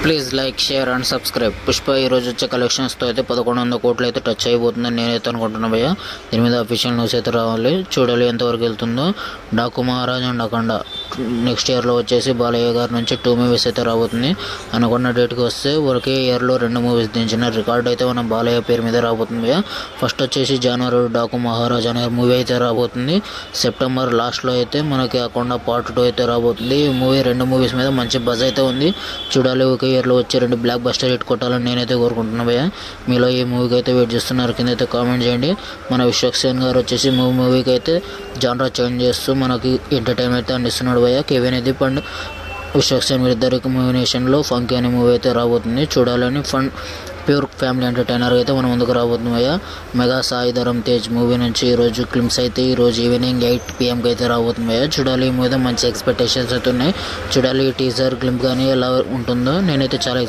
Please like share and subscribe. Pushpa ఈ రోజు వచ్చే కలెక్షన్స్తో అయితే 1100 కోట్లు అయితే టచ్ అయిపోతుందని నేనైతే అనుకుంటున్నా భయ్య. దీని మీద అఫీషియల్ న్యూస్ అయితే రావాలి, చూడాలి ఎంతవరకు వెళ్తుందో. Daaku Maharaj and Akhanda next ఇయర్లో వచ్చేసి బాలయ్య గారి నుంచి 2 మూవీస్ అయితే రాబోతుంది. అనుకున్న డేట్కి వస్తే ఒకే ఇయర్లో 2 మూవీస్ దించిన రికార్డ్ అయితే మన బాలయ్య పేరు మీద రాబోతుంది భయ్య. ఫస్ట్ వచ్చేసి జనవరి డాకు మహారాజ్ అనే మూవీ అయితే రాబోతుంది. సెప్టెంబర్ లాస్ట్లో అయితే మనకి అఖండ పార్ట్ 2 అయితే రాబోతుంది. ఈ మూవీ 2 మూవీస్ మీద మంచి బజ్ అయితే ఉంది, చూడాలి. ఒకే ఇయర్లో వచ్చే 2 బ్లాక్ బస్టర్ హిట్ కొట్టాలని నేనైతే కోరుకుంటున్నా భయ్య. మీలో ఈ మూవీకి అయితే వెయిట్ చేస్తున్నారు కింద అయితే కామెంట్ చేయండి. మన విశ్వక్సేన్ గారు వచ్చేసి మూవీకి అయితే జానరా చేంజ్ చేస్తూ మనకి ఎంటర్టైన్మెంట్ అయితే అందిస్తున్నాడు భయ్య. కేవీ నిదీప్ అండ్ విశ్వక్సేన్ వీరిద్దరికి మూవీనేషన్లో ఫంకీ అనే మూవీ అయితే రాబోతుంది, చూడాలని. ఫన్ ప్యూర్ ఫ్యామిలీ ఎంటర్టైనర్ అయితే మన ముందుకు రాబోతుంది భయ్య. మెగా సాయి ధరమ్ తేజ్ మూవీ నుంచి ఈరోజు క్లిమ్స్ అయితే ఈరోజు ఈవినింగ్ 8 PM అయితే రాబోతుంది భయ్య. చూడాలి, ఈ మూవీ మంచి ఎక్స్పెక్టేషన్స్ అయితే ఉన్నాయి. చూడాలి ఈ టీజర్ క్లిప్ కానీ ఎలా ఉంటుందో. నేనైతే చాలా